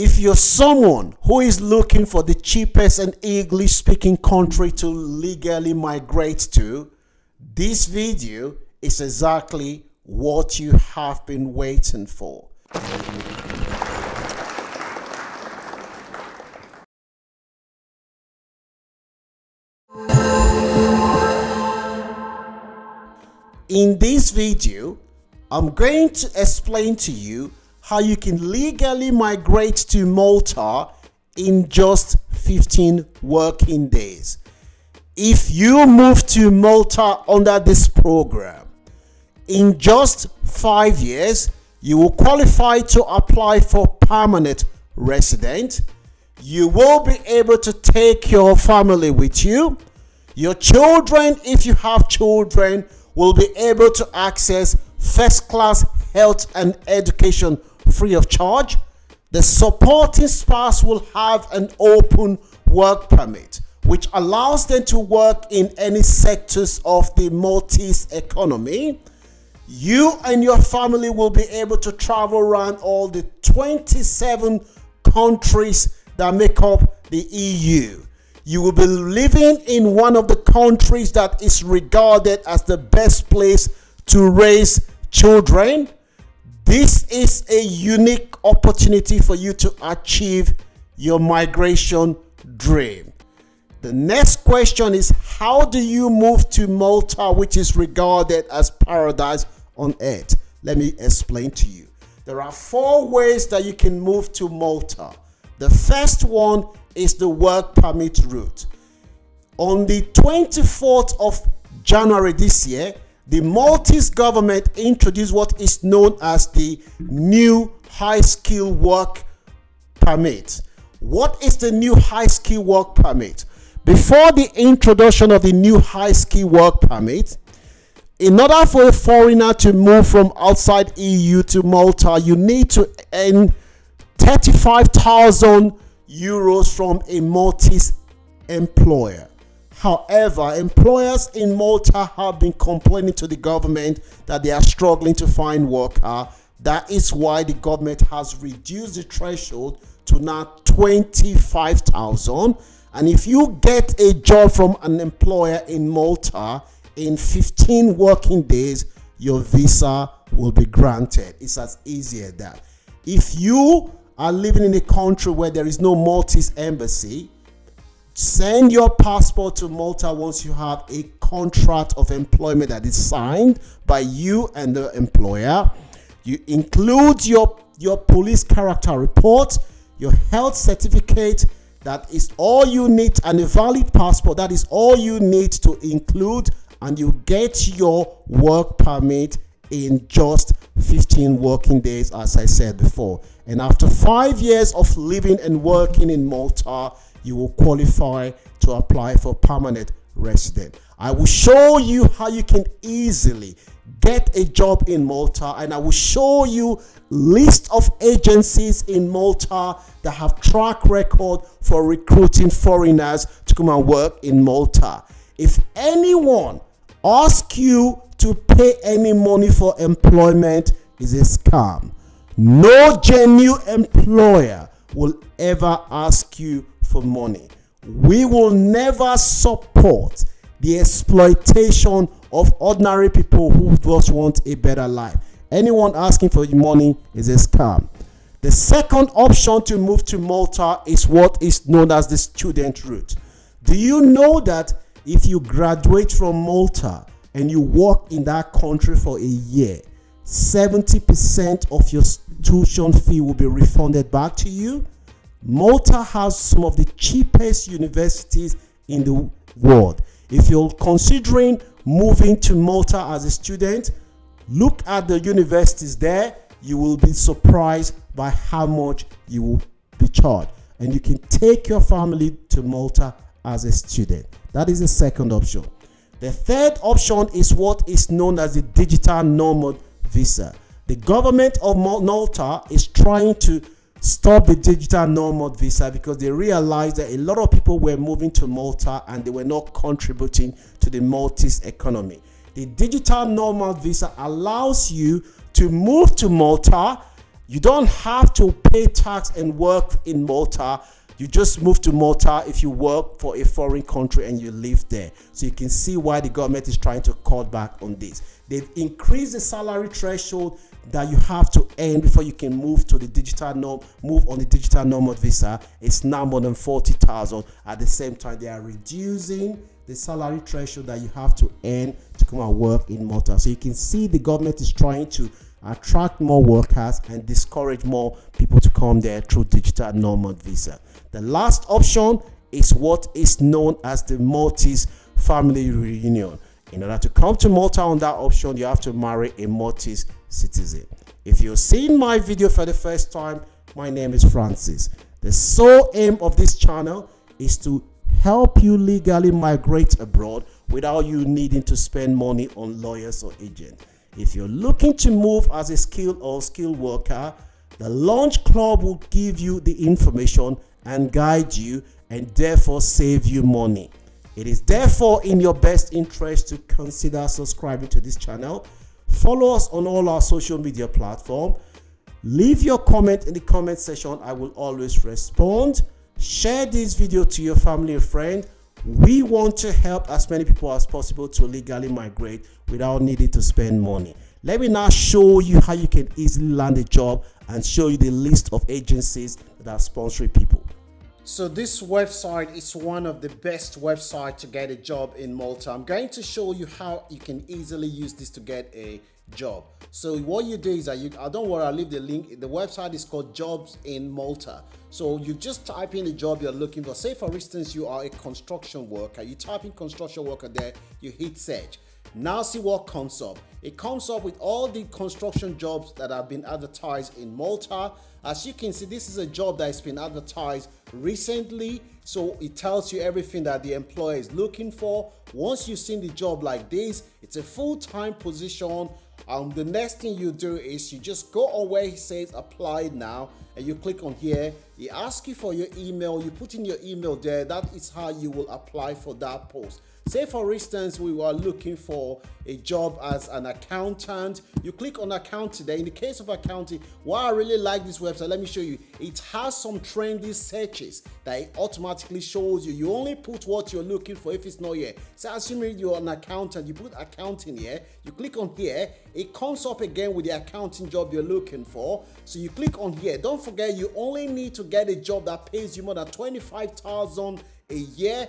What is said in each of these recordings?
If you're someone who is looking for the cheapest and English speaking country to legally migrate to, this video is exactly what you have been waiting for. In this video, I'm going to explain to you how you can legally migrate to Malta in just 15 working days. If you move to Malta under this program, in just 5 years, you will qualify to apply for permanent resident. You will be able to take your family with you. Your children, if you have children, will be able to access first-class health and education free of charge. The supporting spouse will have an open work permit, which allows them to work in any sectors of the Maltese economy. You and your family will be able to travel around all the 27 countries that make up the EU. You will be living in one of the countries that is regarded as the best place to raise children. This is a unique opportunity for you to achieve your migration dream. The next question is, how do you move to Malta, which is regarded as paradise on earth? Let me explain to you. There are 4 ways that you can move to Malta. The first one is the work permit route. On the 24th of January this year, the Maltese government introduced what is known as the new high skill work permit. What is the new high skill work permit? Before the introduction of the new high skill work permit, in order for a foreigner to move from outside EU to Malta, you need to earn 35,000 euros from a Maltese employer. However, employers in Malta have been complaining to the government that they are struggling to find workers. That is why the government has reduced the threshold to now 25,000. And if you get a job from an employer in Malta, in 15 working days, your visa will be granted. It's as easy as that. If you are living in a country where there is no Maltese embassy, send your passport to Malta once you have a contract of employment that is signed by you and the employer. You include your police character report, your health certificate. That is all you need, and a valid passport. That is all you need to include, and you get your work permit in just 15 working days, as I said before. And after 5 years of living and working in Malta, you will qualify to apply for permanent resident. I will show you how you can easily get a job in Malta, and I will show you list of agencies in Malta that have track record for recruiting foreigners to come and work in Malta. If anyone asks you to pay any money for employment, is a scam. No genuine employer will ever ask you for money. We will never support the exploitation of ordinary people who just want a better life. Anyone asking for money is a scam. The second option to move to Malta is what is known as the student route. Do you know that if you graduate from Malta and you work in that country for a year, 70% of your tuition fee will be refunded back to you? Malta has some of the cheapest universities in the world. If you're considering moving to Malta as a student, look at the universities there. You will be surprised by how much you will be charged. And you can take your family to Malta as a student. That is the second option. The third option is what is known as the Digital Nomad Visa. The government of Malta is trying to stop the Digital Nomad Visa because they realized that a lot of people were moving to Malta and they were not contributing to the Maltese economy. The Digital Nomad Visa allows you to move to Malta. You don't have to pay tax and work in Malta. You just move to Malta if you work for a foreign country and you live there. So you can see why the government is trying to cut back on this. They've increased the salary threshold that you have to earn before you can move on the Digital Nomad Visa. It's now more than 40,000. At the same time, they are reducing the salary threshold that you have to earn to come and work in Malta. So you can see the government is trying to attract more workers and discourage more people to come there through Digital Nomad Visa. The last option is what is known as the Maltese family reunion. In order to come to Malta on that option, you have to marry a Maltese citizen. If you're seeing my video for the first time, my name is Francis. The sole aim of this channel is to help you legally migrate abroad without you needing to spend money on lawyers or agents. If you're looking to move as a skilled worker, the Launch Club will give you the information and guide you and therefore save you money. It is therefore in your best interest to consider subscribing to this channel. Follow us on all our social media platforms. Leave your comment in the comment section. I will always respond. Share this video to your family and friends. We want to help as many people as possible to legally migrate without needing to spend money. Let me now show you how you can easily land a job and show you the list of agencies that are sponsoring people. So this website is one of the best websites to get a job in Malta. I'm going to show you how you can easily use this to get a job. So what you do is that don't worry, I'll leave the link. The website is called Jobs in Malta. So you just type in the job you're looking for. Say for instance, you are a construction worker. You type in construction worker there, you hit search. Now see what comes up. It comes up with all the construction jobs that have been advertised in Malta. As you can see, this is a job that has been advertised recently. So it tells you everything that the employer is looking for. Once you've seen the job like this, it's a full-time position. The next thing you do is you just go on where it says apply now and you click on here. It asks you for your email. You put in your email there. That is how you will apply for that post. Say for instance, we were looking for a job as an accountant. You click on accounting there. In the case of accounting, why I really like this website, let me show you. It has some trendy searches that it automatically shows you. You only put what you're looking for if it's not here. So assuming you're an accountant, you put accounting here. You click on here. It comes up again with the accounting job you're looking for. So you click on here. Don't forget, you only need to get a job that pays you more than 25,000 a year.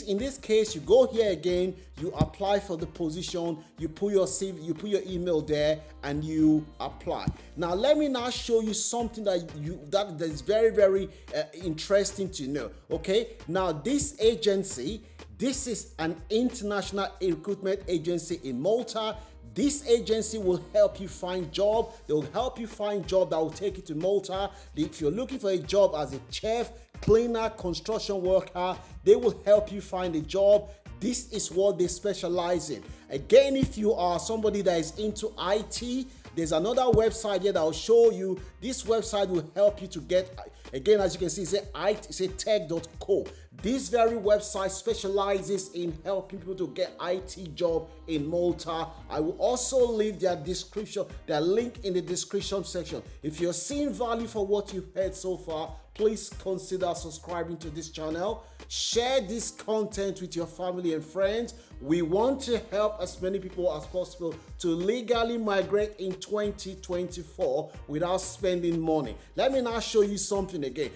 In this case, you go here again, you apply for the position, you put your CV, you put your email there, and you apply. Now, let me now show you something that is very, very interesting to know. Okay, now this agency, this is an international recruitment agency in Malta. This agency will help you find job. They will help you find job that will take you to Malta. If you're looking for a job as a chef, cleaner, construction worker, they will help you find a job. This is what they specialize in. Again, if you are somebody that is into IT, there's another website here that will show you. This website will help you to get, again, as you can see, it's a tech.co. This very website specializes in helping people to get IT job in Malta. I will also leave their link in the description section. If you're seeing value for what you've heard so far, please consider subscribing to this channel. Share this content with your family and friends. We want to help as many people as possible to legally migrate in 2024 without spending money. Let me now show you something again.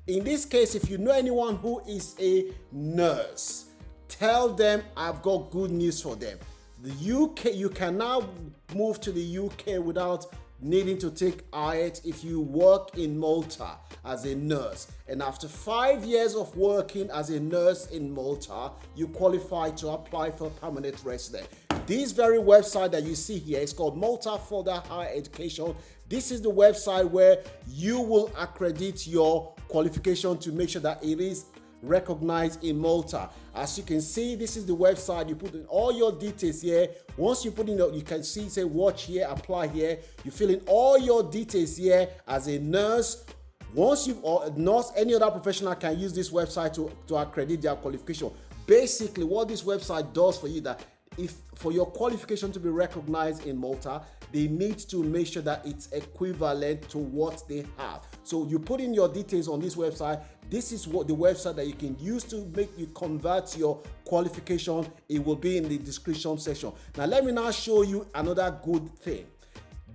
In this case, if you know anyone who is a nurse, tell them I've got good news for them. The UK, you can now move to the UK without needing to take IELTS if you work in Malta as a nurse. And after 5 years of working as a nurse in Malta, you qualify to apply for permanent residence. This very website that you see here is called Malta Further Higher Education. This is the website where you will accredit your qualification to make sure that it is recognized in Malta. As you can see, this is the website. You put in all your details here. Once you put in, you can see, say watch here, apply here. You fill in all your details here as a nurse. Once you, or a nurse, any other professional can use this website to accredit their qualification. Basically, what this website does for you, that if for your qualification to be recognized in Malta, they need to make sure that it's equivalent to what they have. So you put in your details on this website. This is what the website that you can use to make you convert your qualification. It will be in the description section. Now let me now show you another good thing.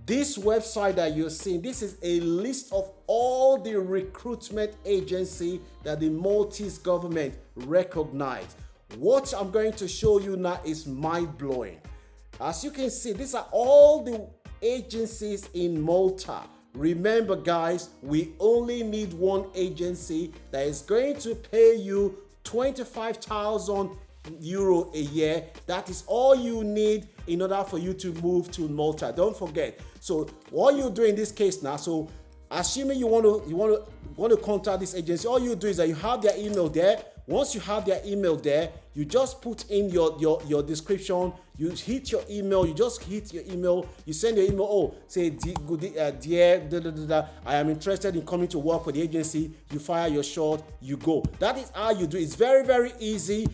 This website that you're seeing, this is a list of all the recruitment agency that the Maltese government recognize. What I'm going to show you now is mind-blowing. As you can see, these are all the agencies in Malta. Remember guys, we only need one agency that is going to pay you 25,000 euro a year. That is all you need in order for you to move to Malta. Don't forget. So what you do in this case now, so assuming you want to contact this agency, all you do is that you have their email there. Once you have their email there, you just put in your description. You hit your email. You just hit your email. You send your email. Oh, say dear, I am interested in coming to work for the agency. You fire your shot. You go. That is how you do it. It's very, very easy.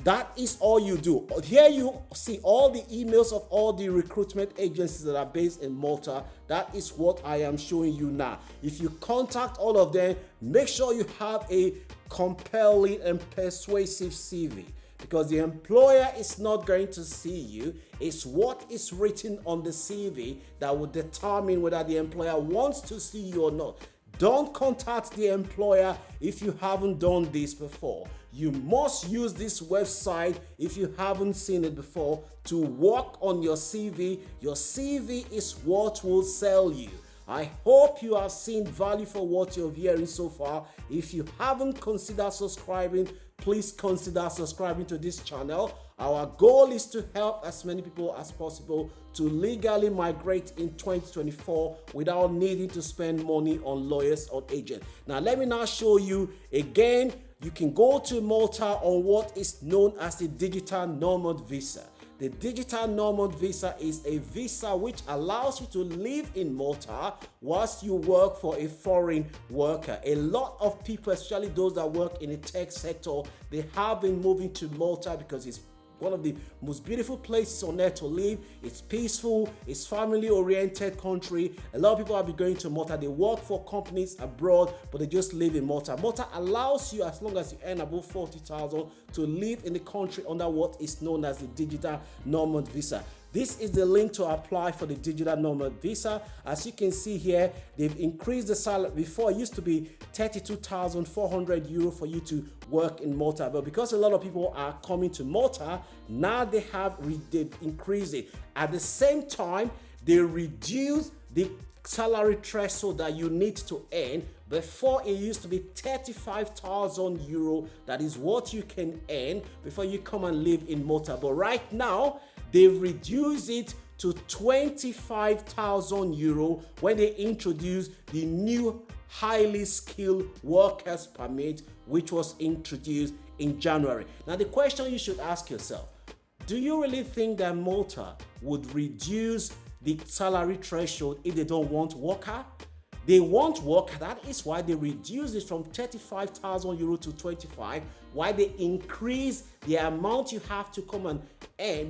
That is all you do. Here you see all the emails of all the recruitment agencies that are based in Malta. That is what I am showing you now. If you contact all of them, make sure you have a compelling and persuasive CV, because the employer is not going to see you. It's what is written on the CV that will determine whether the employer wants to see you or not. Don't contact the employer if you haven't done this before. You must use this website if you haven't seen it before to work on your CV. Your CV is what will sell you. I hope you have seen value for what you're hearing so far. If you haven't considered subscribing, please consider subscribing to this channel. Our goal is to help as many people as possible to legally migrate in 2024 without needing to spend money on lawyers or agents. Now, let me now show you again. You can go to Malta on what is known as the Digital Nomad Visa. The Digital Nomad Visa is a visa which allows you to live in Malta whilst you work for a foreign worker. A lot of people, especially those that work in the tech sector, they have been moving to Malta because it's one of the most beautiful places on earth to live. It's peaceful, it's family-oriented country. A lot of people have been going to Malta. They work for companies abroad, but they just live in Malta. Malta allows you, as long as you earn above 40,000, to live in the country under what is known as the Digital Nomad Visa. This is the link to apply for the Digital Nomad Visa. As you can see here, they've increased the salary. Before, it used to be 32,400 euro for you to work in Malta. But because a lot of people are coming to Malta, now they've increased it. At the same time, they reduced the salary threshold that you need to earn. Before, it used to be 35,000 euro. That is what you can earn before you come and live in Malta. But right now, they've reduced it to 25,000 euro when they introduced the new highly skilled workers permit, which was introduced in January. Now, the question you should ask yourself, do you really think that Malta would reduce the salary threshold if they don't want worker? They want work. That is why they reduce it from 35,000 euro to 25. Why they increase the amount you have to come and earn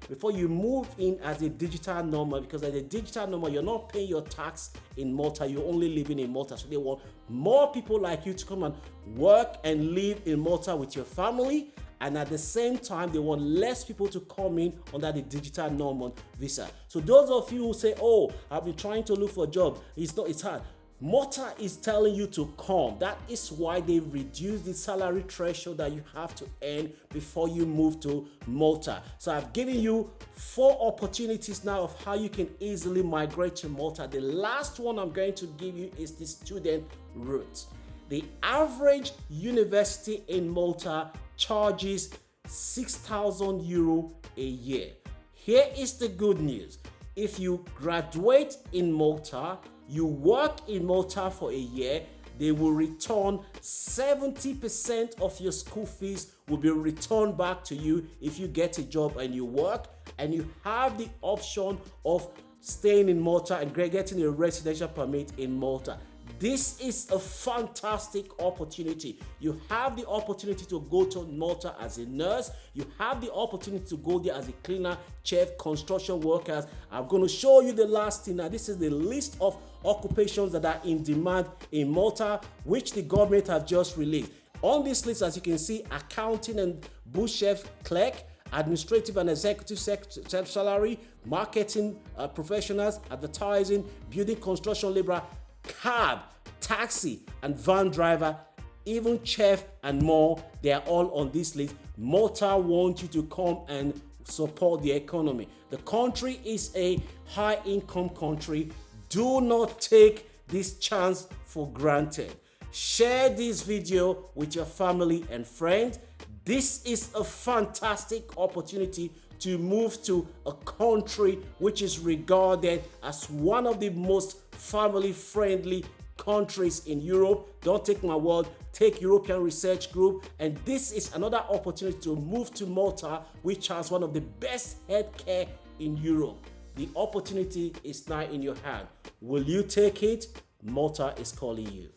before you move in as a digital nomad. Because as a digital nomad, you're not paying your tax in Malta. You're only living in Malta. So they want more people like you to come and work and live in Malta with your family. And at the same time, they want less people to come in under the Digital Nomad Visa. So those of you who say, oh, I've been trying to look for a job, it's hard. Malta is telling you to come. That is why they reduced the salary threshold that you have to earn before you move to Malta. So I've given you 4 opportunities now of how you can easily migrate to Malta. The last one I'm going to give you is the student route. The average university in Malta charges 6,000 euro a year. Here is the good news. If you graduate in Malta, you work in Malta for a year, they will return 70% of your school fees will be returned back to you if you get a job and you work, and you have the option of staying in Malta and getting a residential permit in Malta. This is a fantastic opportunity. You have the opportunity to go to Malta as a nurse. You have the opportunity to go there as a cleaner, chef, construction workers. I'm going to show you the last thing. Now, this is the list of occupations that are in demand in Malta, which the government have just released. On this list, as you can see, accounting and bush chef clerk, administrative and executive salary, marketing professionals, advertising, building construction laborer, cab, taxi and van driver, even chef and more. They are all on this list. Malta wants you to come and support the economy. The country is a high income country. Do not take this chance for granted. Share this video with your family and friends. This is a fantastic opportunity to move to a country which is regarded as one of the most family-friendly countries in Europe. Don't take my word, take European Research Group. And this is another opportunity to move to Malta, which has one of the best healthcare in Europe. The opportunity is now in your hand. Will you take it? Malta is calling you.